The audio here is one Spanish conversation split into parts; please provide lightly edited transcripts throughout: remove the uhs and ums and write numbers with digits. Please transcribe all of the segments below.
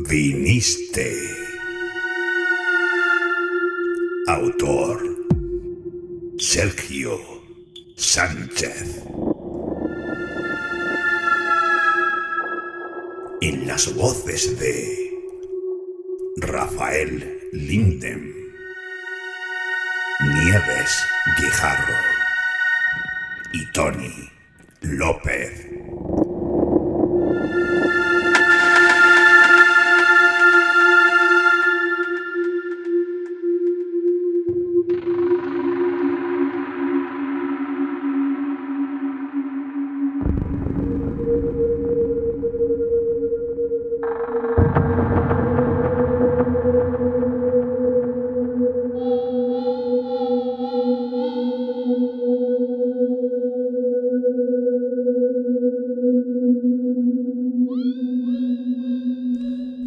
Viniste. Autor: Sergio Sánchez. En las voces de Rafael Linden, Nieves Guijarro y Tony López.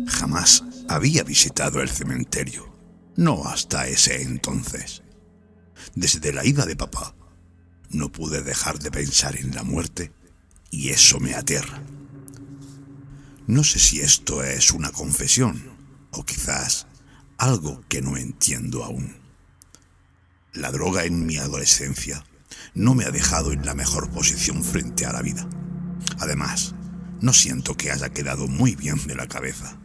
Jamás había visitado el cementerio, no hasta ese entonces. Desde la ida de papá, no pude dejar de pensar en la muerte y eso me aterra. No sé si esto es una confesión o quizás algo que no entiendo aún. La droga en mi adolescencia no me ha dejado en la mejor posición frente a la vida. Además, no siento que haya quedado muy bien de la cabeza.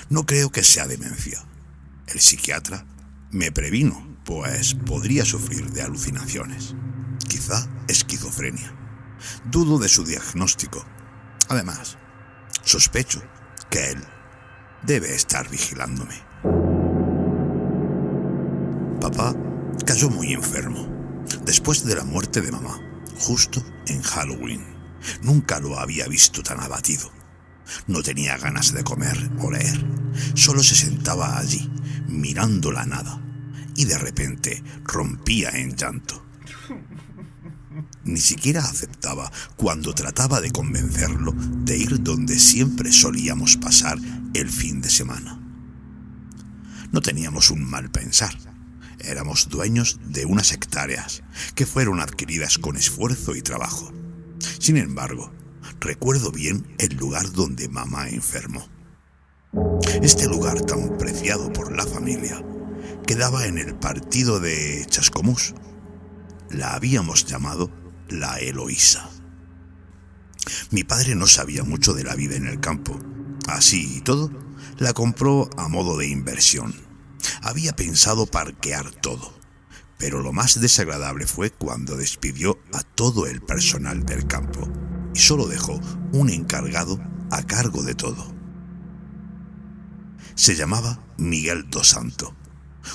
No creo que sea demencia. El psiquiatra me previno, pues podría sufrir de alucinaciones. Quizá esquizofrenia. Dudo de su diagnóstico. Además, sospecho que él debe estar vigilándome. Papá cayó muy enfermo después de la muerte de mamá, justo en Halloween. Nunca lo había visto tan abatido. No tenía ganas de comer o leer. Solo se sentaba allí, mirando la nada, y de repente rompía en llanto. Ni siquiera aceptaba cuando trataba de convencerlo de ir donde siempre solíamos pasar el fin de semana. No teníamos un mal pensar. Éramos dueños de unas hectáreas que fueron adquiridas con esfuerzo y trabajo. Sin embargo, recuerdo bien el lugar donde mamá enfermó. Este lugar tan preciado por la familia quedaba en el partido de Chascomús. La habíamos llamado la Eloísa. Mi padre no sabía mucho de la vida en el campo. Así y todo, la compró a modo de inversión. Había pensado parquear todo, pero lo más desagradable fue cuando despidió a todo el personal del campo y solo dejó un encargado a cargo de todo. Se llamaba Miguel dos Santos,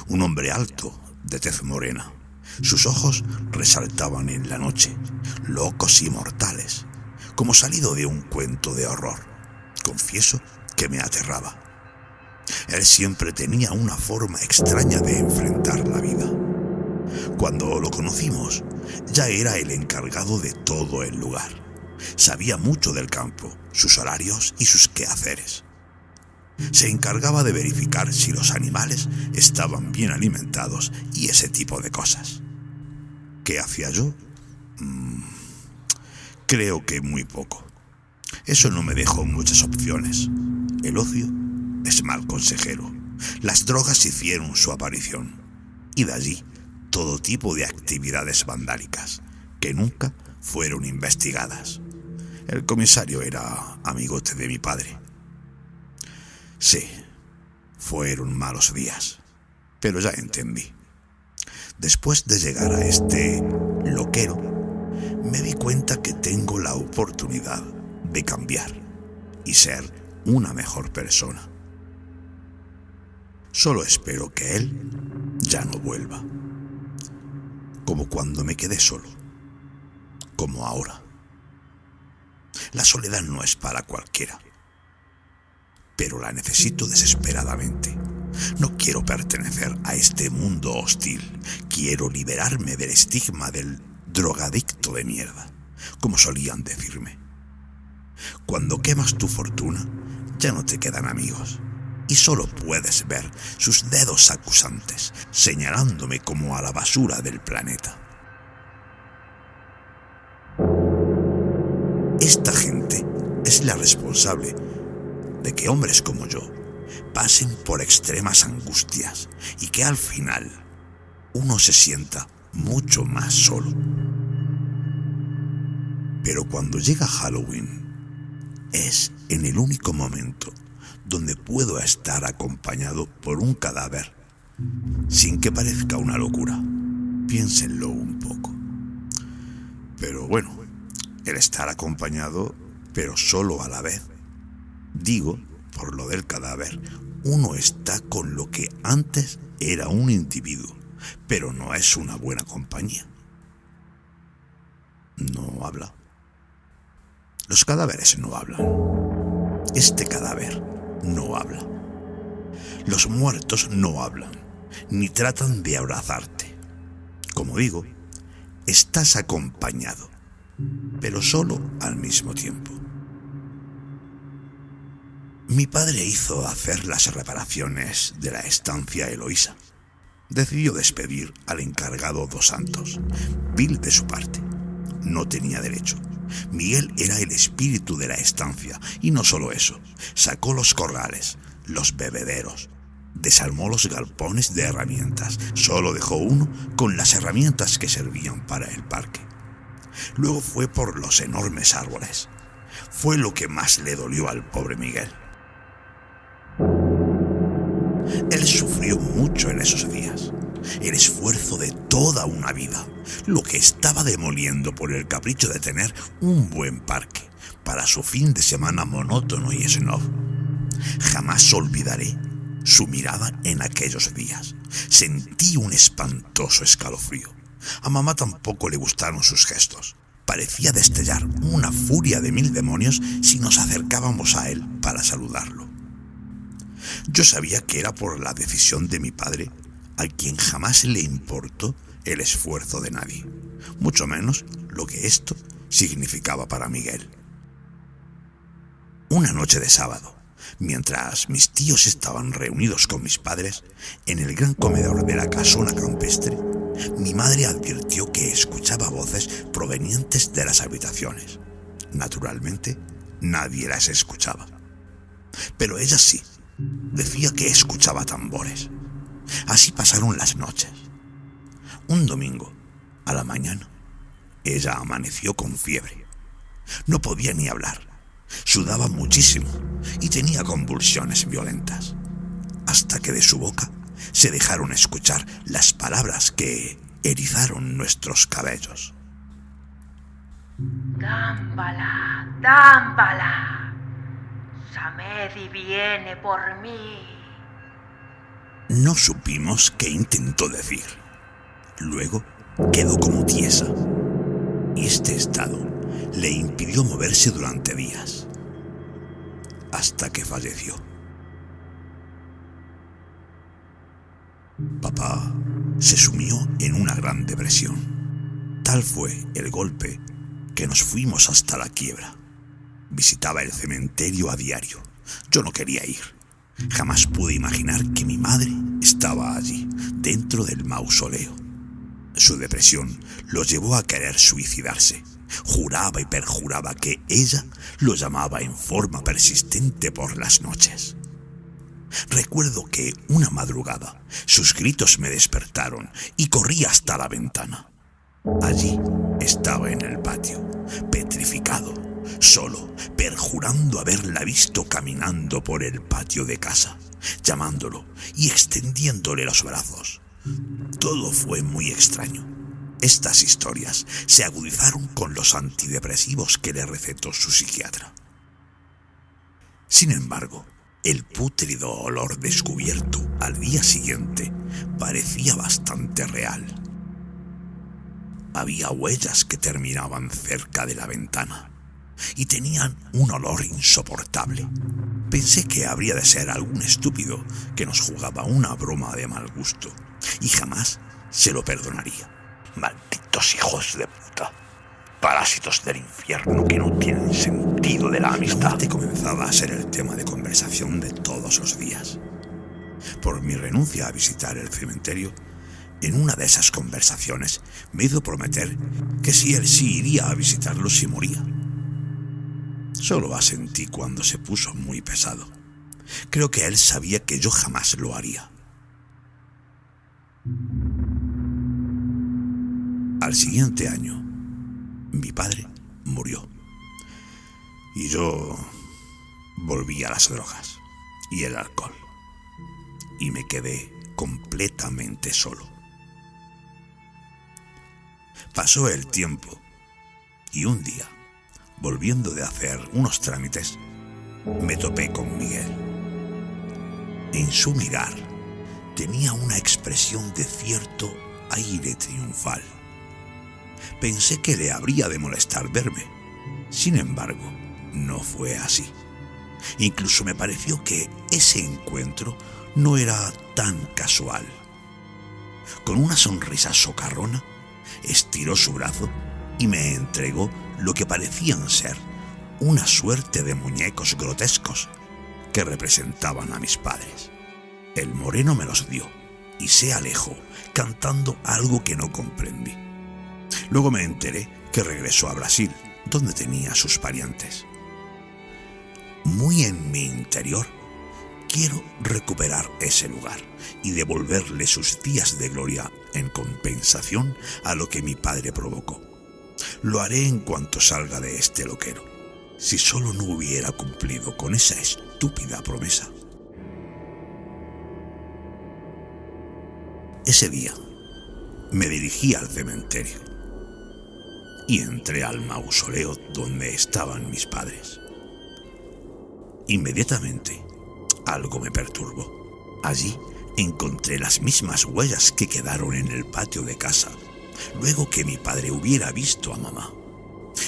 un hombre alto, de tez morena. Sus ojos resaltaban en la noche, locos y mortales, como salido de un cuento de horror. Confieso que me aterraba. Él siempre tenía una forma extraña de enfrentar la vida. Cuando lo conocimos, ya era el encargado de todo el lugar. Sabía mucho del campo, sus horarios y sus quehaceres. Se encargaba de verificar si los animales estaban bien alimentados y ese tipo de cosas. ¿Qué hacía yo? Creo que muy poco. Eso no me dejó muchas opciones. El ocio es mal consejero. Las drogas hicieron su aparición. Y de allí todo tipo de actividades vandálicas que nunca fueron investigadas. El comisario era amigote de mi padre. Sí, fueron malos días, pero ya entendí. Después de llegar a este loquero, me di cuenta que tengo la oportunidad de cambiar y ser una mejor persona. Solo espero que él ya no vuelva. Como cuando me quedé solo, como ahora. La soledad no es para cualquiera, pero la necesito desesperadamente. No quiero pertenecer a este mundo hostil. Quiero liberarme del estigma del drogadicto de mierda, como solían decirme. Cuando quemas tu fortuna, ya no te quedan amigos, y solo puedes ver sus dedos acusantes, señalándome como a la basura del planeta. Esta gente es la responsable de que hombres como yo pasen por extremas angustias y que al final uno se sienta mucho más solo. Pero cuando llega Halloween, es en el único momento donde puedo estar acompañado por un cadáver, sin que parezca una locura. Piénsenlo un poco. Pero bueno, el estar acompañado, pero solo a la vez. Digo, por lo del cadáver, uno está con lo que antes era un individuo, pero no es una buena compañía. No habla. Los cadáveres no hablan. Este cadáver no habla. Los muertos no hablan, ni tratan de abrazarte. Como digo, estás acompañado, pero solo al mismo tiempo. Mi padre hizo hacer las reparaciones de la estancia Eloísa. Decidió despedir al encargado dos santos, vil de su parte. No tenía derecho. Miguel era el espíritu de la estancia, y no solo eso, sacó los corrales, los bebederos, desarmó los galpones de herramientas, solo dejó uno con las herramientas que servían para el parque. Luego fue por los enormes árboles. Fue lo que más le dolió al pobre Miguel. Él sufrió mucho en esos días, el esfuerzo de toda una vida, lo que estaba demoliendo por el capricho de tener un buen parque para su fin de semana monótono y snob. Jamás olvidaré su mirada en aquellos días. Sentí un espantoso escalofrío. A mamá tampoco le gustaron sus gestos. Parecía destellar una furia de 1000 demonios si nos acercábamos a él para saludarlo. Yo sabía que era por la decisión de mi padre, a quien jamás le importó el esfuerzo de nadie, mucho menos lo que esto significaba para Miguel. Una noche de sábado, mientras mis tíos estaban reunidos con mis padres en el gran comedor de la casona campestre, mi madre advirtió que escuchaba voces provenientes de las habitaciones. Naturalmente, nadie las escuchaba. Pero ella sí, decía que escuchaba tambores. Así pasaron las noches. Un domingo, a la mañana, ella amaneció con fiebre. No podía ni hablar. Sudaba muchísimo y tenía convulsiones violentas, hasta que de su boca se dejaron escuchar las palabras que erizaron nuestros cabellos. Dámbala, dámbala. Samedi viene por mí. No supimos qué intentó decir. Luego quedó como tiesa, y este estado le impidió moverse durante días, hasta que falleció. Papá se sumió en una gran depresión. Tal fue el golpe que nos fuimos hasta la quiebra. Visitaba el cementerio a diario. Yo no quería ir. Jamás pude imaginar que mi madre estaba allí, dentro del mausoleo. Su depresión lo llevó a querer suicidarse. Juraba y perjuraba que ella lo llamaba en forma persistente por las noches. Recuerdo que una madrugada sus gritos me despertaron y corrí hasta la ventana. Allí estaba en el patio, petrificado, solo, perjurando haberla visto caminando por el patio de casa, llamándolo y extendiéndole los brazos. Todo fue muy extraño. Estas historias se agudizaron con los antidepresivos que le recetó su psiquiatra. Sin embargo, el pútrido olor descubierto al día siguiente parecía bastante real. Había huellas que terminaban cerca de la ventana y tenían un olor insoportable. Pensé que habría de ser algún estúpido que nos jugaba una broma de mal gusto, y jamás se lo perdonaría. Malditos hijos de puta, parásitos del infierno que no tienen sentido de la amistad. La muerte comenzaba a ser el tema de conversación de todos los días. Por mi renuncia a visitar el cementerio, en una de esas conversaciones me hizo prometer que si él sí iría a visitarlo si moría. Solo asentí cuando se puso muy pesado. Creo que él sabía que yo jamás lo haría. Al siguiente año, mi padre murió. Y yo volví a las drogas y el alcohol. Y me quedé completamente solo. Pasó el tiempo y un día, volviendo de hacer unos trámites, me topé con Miguel. En su mirar tenía una expresión de cierto aire triunfal. Pensé que le habría de molestar verme. Sin embargo, no fue así. Incluso me pareció que ese encuentro no era tan casual. Con una sonrisa socarrona, estiró su brazo y me entregó lo que parecían ser una suerte de muñecos grotescos que representaban a mis padres. El moreno me los dio y se alejó cantando algo que no comprendí. Luego me enteré que regresó a Brasil, donde tenía sus parientes. Muy en mi interior, quiero recuperar ese lugar y devolverle sus días de gloria en compensación a lo que mi padre provocó. Lo haré en cuanto salga de este loquero, si solo no hubiera cumplido con esa estúpida promesa. Ese día me dirigí al cementerio y entré al mausoleo donde estaban mis padres. Inmediatamente algo me perturbó. Allí encontré las mismas huellas que quedaron en el patio de casa luego que mi padre hubiera visto a mamá.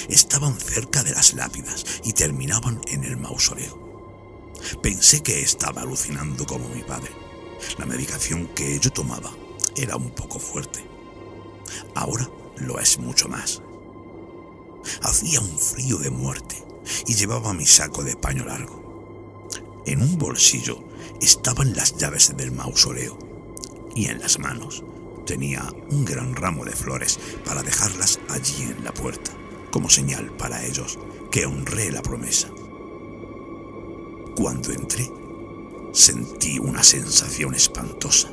Estaban cerca de las lápidas y terminaban en el mausoleo. Pensé que estaba alucinando como mi padre. La medicación que yo tomaba era un poco fuerte. Ahora lo es mucho más. Hacía un frío de muerte y llevaba mi saco de paño largo. En un bolsillo estaban las llaves del mausoleo y en las manos tenía un gran ramo de flores para dejarlas allí en la puerta, como señal para ellos que honré la promesa. Cuando entré, sentí una sensación espantosa,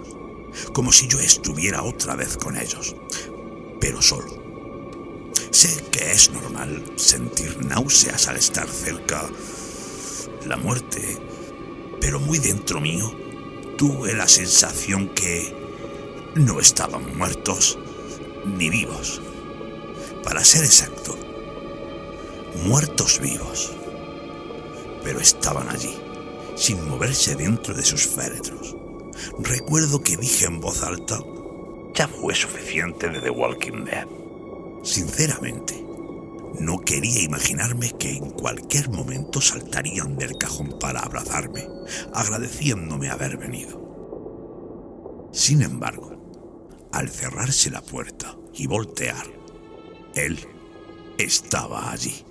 como si yo estuviera otra vez con ellos, pero solo. Sé que es normal sentir náuseas al estar cerca la muerte, pero muy dentro mío tuve la sensación que no estaban muertos ni vivos. Para ser exacto, muertos vivos. Pero estaban allí, sin moverse dentro de sus féretros. Recuerdo que dije en voz alta: ya fue suficiente de The Walking Dead. Sinceramente, no quería imaginarme que en cualquier momento saltarían del cajón para abrazarme, agradeciéndome haber venido. Sin embargo, al cerrarse la puerta y voltear, él estaba allí.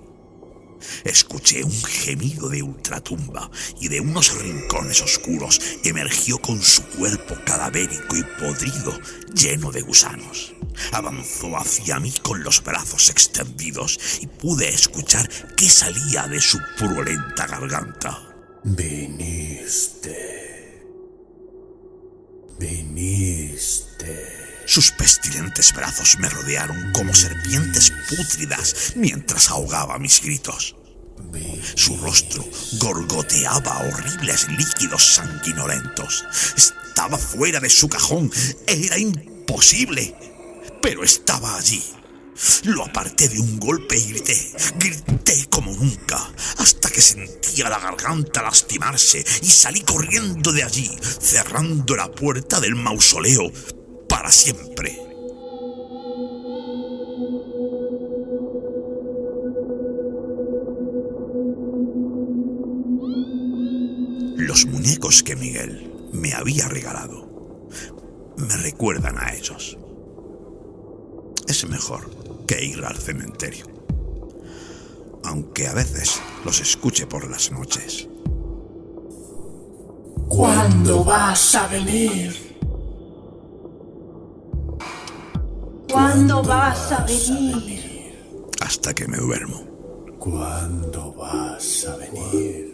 Escuché un gemido de ultratumba y de unos rincones oscuros emergió con su cuerpo cadavérico y podrido, lleno de gusanos. Avanzó hacia mí con los brazos extendidos y pude escuchar qué salía de su purulenta garganta. Viniste. Sus pestilentes brazos me rodearon como serpientes pútridas mientras ahogaba mis gritos. Su rostro gorgoteaba horribles líquidos sanguinolentos. Estaba fuera de su cajón. Era imposible. Pero estaba allí. Lo aparté de un golpe y grité como nunca, hasta que sentía la garganta lastimarse y salí corriendo de allí, cerrando la puerta del mausoleo para siempre. Los muñecos que Miguel me había regalado me recuerdan a ellos. Es mejor que ir al cementerio, aunque a veces los escuche por las noches. ¿Cuándo vas a venir? ¿Cuándo vas a venir? Hasta que me duermo. ¿Cuándo vas a venir?